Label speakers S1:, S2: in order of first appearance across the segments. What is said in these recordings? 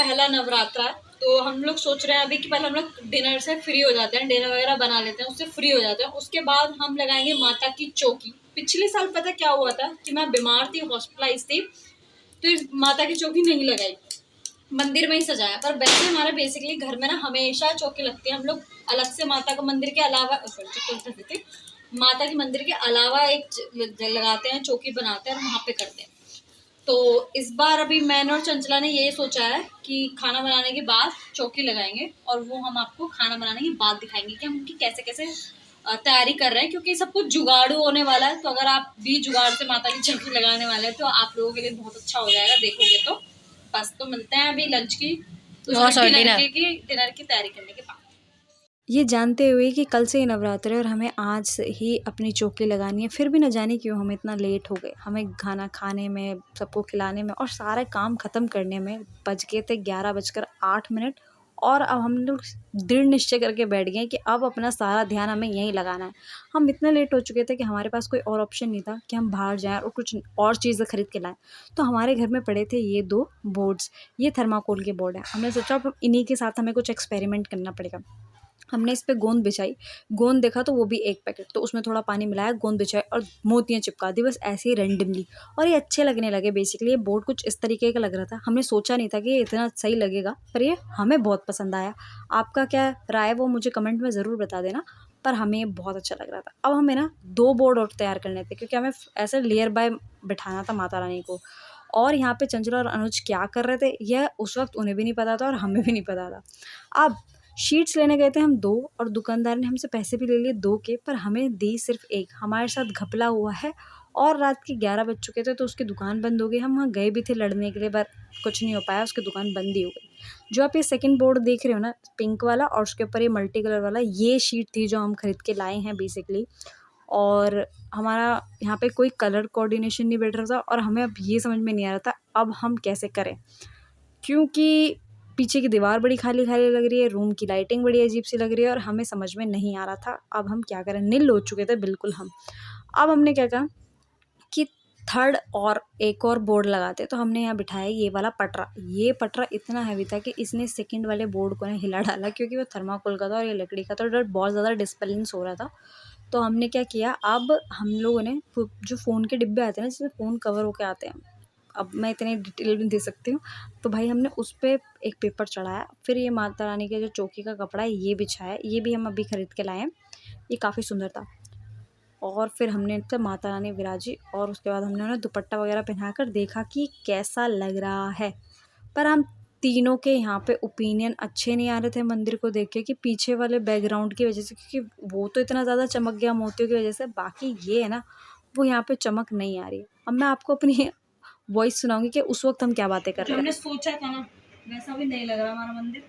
S1: पहला नवरात्रा है, तो हम लोग सोच रहे हैं अभी कि पहले हम लोग डिनर से फ्री हो जाते हैं, डिनर वगैरह बना लेते हैं, उससे फ्री हो जाते हैं। उसके बाद हम लगाएंगे माता की चौकी। पिछले साल पता क्या हुआ था कि मैं बीमार थी, हॉस्पिटलाइज थी, तो इस माता की चौकी नहीं लगाई, मंदिर में ही सजाया। पर वैसे हमारा बेसिकली घर में ना हमेशा चौकी लगती है। हम लोग अलग से माता का मंदिर के अलावा माता के मंदिर के अलावा एक लगाते हैं, चौकी बनाते हैं और वहाँ पे करते हैं। तो इस बार अभी मैंने और चंचला ने ये सोचा है कि खाना बनाने के बाद चौकी लगाएंगे, और वो हम आपको खाना बनाने के बाद दिखाएंगे कि हम उनकी कैसे कैसे तैयारी कर रहे हैं, क्योंकि सब कुछ जुगाड़ू होने वाला है। तो अगर आप भी जुगाड़ से माता की चौकी लगाने वाले हैं तो आप लोगों के लिए बहुत अच्छा हो जाएगा, देखोगे तो। बस, तो मिलते हैं अभी लंच की डिनर की तैयारी करने के बाद।
S2: ये जानते हुए कि कल से ही नवरात्र है और हमें आज से ही अपनी चौकी लगानी है, फिर भी न जाने क्यों हम इतना लेट हो गए। हमें खाना खाने में, सबको खिलाने में और सारे काम ख़त्म करने में बज गए थे 11:08। और अब हम लोग दृढ़ निश्चय करके बैठ गए कि अब अपना सारा ध्यान हमें यहीं लगाना है। हम इतने लेट हो चुके थे कि हमारे पास कोई और ऑप्शन नहीं था कि हम बाहर जाएँ और कुछ और चीज़ें खरीद के लाएँ। तो हमारे घर में पड़े थे ये 2 बोर्ड्स, ये थर्माकोल के बोर्ड हैं। हमने सोचा अब इन्हीं के साथ हमें कुछ एक्सपेरिमेंट करना पड़ेगा। हमने इस पे गोंद बिछाई, गोंद देखा तो वो भी 1 पैकेट, तो उसमें थोड़ा पानी मिलाया, गोंद बिछाई और मोतियाँ चिपका दी, बस ऐसे ही रैंडमली। और ये अच्छे लगने लगे। बेसिकली ये बोर्ड कुछ इस तरीके का लग रहा था। हमने सोचा नहीं था कि ये इतना सही लगेगा, पर ये हमें बहुत पसंद आया। आपका क्या राय है वो मुझे कमेंट में ज़रूर बता देना, पर हमें ये बहुत अच्छा लग रहा था। अब हमें ना 2 बोर्ड और तैयार करने थे, क्योंकि हमें ऐसे लेयर बाय बिठाना था माता रानी को। और यहाँ पे चंचला और अनुज क्या कर रहे थे, यह उस वक़्त उन्हें भी नहीं पता था और हमें भी नहीं पता था। अब शीट्स लेने गए थे हम 2, और दुकानदार ने हमसे पैसे भी ले लिए 2 के, पर हमें दी सिर्फ 1। हमारे साथ घपला हुआ है और रात के 11 बज चुके थे, तो उसकी दुकान बंद हो गई। हम वहाँ गए भी थे लड़ने के लिए, पर कुछ नहीं हो पाया, उसकी दुकान बंद ही हो गई। जो आप ये सेकंड बोर्ड देख रहे हो ना, पिंक वाला, और उसके ऊपर ये मल्टी कलर वाला, ये शीट थी जो हम खरीद के लाए हैं बेसिकली। और हमारा यहाँ पे कोई कलर कोऑर्डिनेशन नहीं बैठ रहा था, और हमें अब ये समझ में नहीं आ रहा था अब हम कैसे करें, क्योंकि पीछे की दीवार बड़ी खाली-खाली लग रही है, रूम की लाइटिंग बड़ी अजीब-सी लग रही है और हमें समझ में नहीं आ रहा था अब हम क्या करें। निल हो चुके थे बिल्कुल हम। अब हमने क्या कहा कि थर्ड और एक और बोर्ड लगाते, तो हमने यहाँ बिठाया ये वाला पटरा। ये पटरा इतना हैवी था कि इसने सेकंड वाले बोर्ड को ना हिला डाला, क्योंकि वो थर्माकोल का था और ये लकड़ी का था और बहुत ज़्यादा डिस्बैलेंस हो रहा था। तो हमने क्या किया, अब हम लोगों ने जो फ़ोन के डिब्बे आते हैं ना, जिसमें फ़ोन कवर होके आते हैं, अब मैं इतनी डिटेल नहीं दे सकती हूँ, तो भाई हमने उस पे एक पेपर चढ़ाया, फिर ये माता रानी के जो चौकी का कपड़ा है ये बिछाया, ये भी हम अभी खरीद के लाए हैं, ये काफ़ी सुंदर था। और फिर हमने इनसे माता रानी विराजी, और उसके बाद हमने उन्हें दुपट्टा वगैरह पहनाकर देखा कि कैसा लग रहा है। पर हम तीनों के यहाँ पे ओपिनियन अच्छे नहीं आ रहे थे मंदिर को देख के, कि पीछे वाले बैकग्राउंड की वजह से, क्योंकि वो तो इतना ज़्यादा चमक गया मोतियों की वजह से, बाकी ये है ना, वो यहाँ पे चमक नहीं आ रही है। अब मैं आपको अपनी वॉइस सुनाऊंगी कि उस वक्त हम क्या बातें कर रहे थे।
S1: हमने सोचा था ना वैसा भी नहीं लग रहा हमारा मंदिर,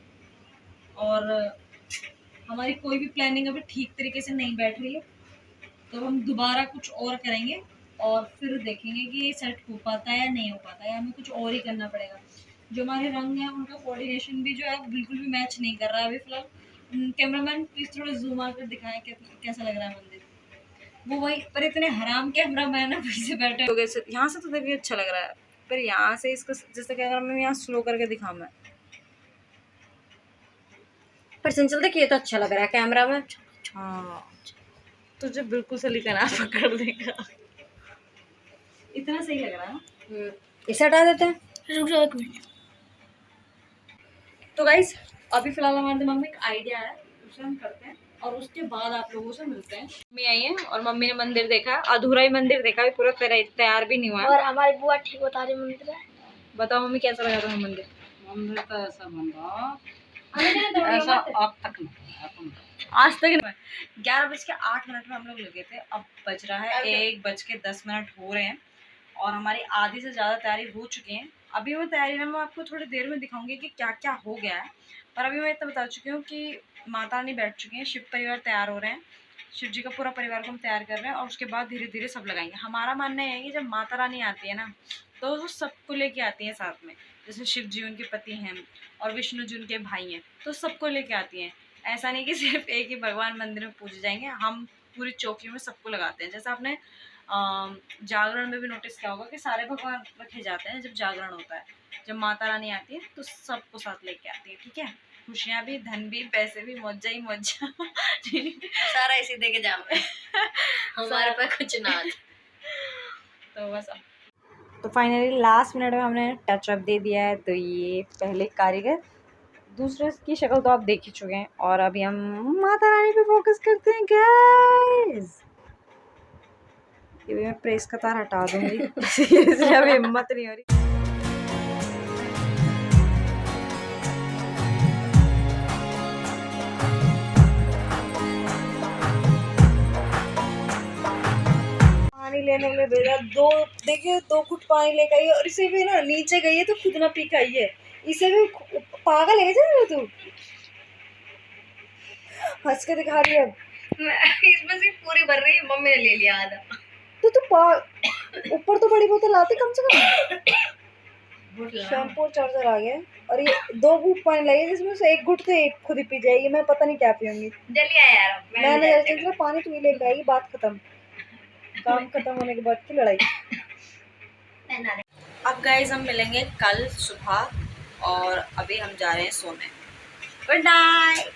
S1: और हमारी कोई भी प्लानिंग अभी ठीक तरीके से नहीं बैठ रही है। तो हम दोबारा कुछ और करेंगे और फिर देखेंगे कि ये सेट हो पाता है या नहीं हो पाता है, या हमें कुछ और ही करना पड़ेगा। जो हमारे रंग हैं उनका कोऑर्डिनेशन भी जो है वो बिल्कुल भी मैच नहीं कर रहा है अभी फिलहाल। कैमरामैन प्लीज थोड़ा जूम आकर दिखाएं कैसा लग रहा है मंदिर। वो वही, पर इतने हराम कैमरामैन है पीछे बैठे हो गए। यहाँ से तो देखिए अच्छा लग रहा है, पर यहाँ से इसको जैसे कि अगर मैं यहाँ स्लो करके दिखाऊं मैं,
S2: पर चंचल देखिए ये तो अच्छा लग रहा है कैमरा में।
S1: हाँ तुझे बिल्कुल सही करना पकड़ देगा, इतना सही लग रहा है।
S2: इसे हटा देते हैं।
S1: रुक जाओ 1 मिनट। तो गाइस अभी फिलहाल हमारे दिमाग में एक आइडिया है, उसे हम करते हैं और उसके बाद आप लोगों से मिलते हैं। मम्मी आई है और मम्मी ने मंदिर देखा, अधूरा ही मंदिर देखा, अभी पूरा तैयार भी नहीं हुआ।
S3: और हमारी बुआ ठीक बता रही मंदिर है।
S1: बताओ मम्मी कैसा लगा तुम्हें मंदिर?
S3: मंदिर तो ऐसा बन रहा
S1: ऐसा
S3: अब तक
S1: आज तक नहीं। 11:08 में हम लोग लगे थे, अब बज रहा है 1:10 हो रहे हैं और हमारी आधी से ज़्यादा तैयारी हो चुकी है। अभी मैं तैयारी में आपको थोड़ी देर में दिखाऊंगी कि क्या क्या हो गया है, पर अभी मैं इतना बता चुकी हूँ कि माता रानी बैठ चुकी हैं, शिव परिवार तैयार हो रहे हैं, शिव जी का पूरा परिवार को हम तैयार कर रहे हैं और उसके बाद धीरे धीरे सब लगाएंगे। हमारा मानना है कि जब माता रानी आती है ना तो वो सबको लेके आती हैं साथ में, जैसे शिव जी उनके पति हैं और विष्णु जी उनके भाई हैं, तो सबको लेके आती हैं। ऐसा नहीं कि सिर्फ एक ही भगवान मंदिर में पूजे जाएंगे, हम पूरी चौकियों में सबको लगाते हैं। जैसे आपने जागरण में भी नोटिस किया होगा कि सारे भगवान रखे जाते हैं जब जागरण होता है,
S2: जब माता रानी आती है तो सबको साथ लेके आती है, ठीक है। खुशियाँ भी, धन भी, पैसे भी, मौजा ही मौजा।
S1: सारा इसी दे के जाम है। हमारे पास कुछ ना आता।
S2: तो बस तो फाइनली लास्ट मिनट में हमने टचअप दे दिया है। तो ये पहले कारीगर, दूसरे की शक्ल तो आप देख ही चुके हैं, और अभी हम माता रानी पे फोकस करते हैं गाइस। ये भी मैं प्रेस का तार हटा दूंगी इसलिए अब हिम्मत नहीं हो रही। पानी लेने के लिए भेजा, देखिए 2 घुट पानी लेकर आई है, और इसे भी ना नीचे गई है तो खुद ना पी के आई है। इसे भी पागल है क्या तू? हंस के दिखा रही है।
S1: इसमें से पूरी भर रही है, मम्मी ने ले लिया आधा।
S2: तो ऊपर तो बड़ी बोतल आती कम से कम। शैम्पू और चार्जर आ गया, और ये 2 घूट पानी लगे जिसमें से 1 घुट तो एक खुद ही पी जाएगी। मैं पता नहीं क्या पीऊंगी।
S1: जल्दी आ यार,
S2: मैंने जैसे पानी तू ही लेकर आएगी, बात खत्म। काम खत्म होने के बाद की लड़ाई। अब गाइस हम मिलेंगे कल सुबह, और अभी हम जा रहे हैं सोने। Good night.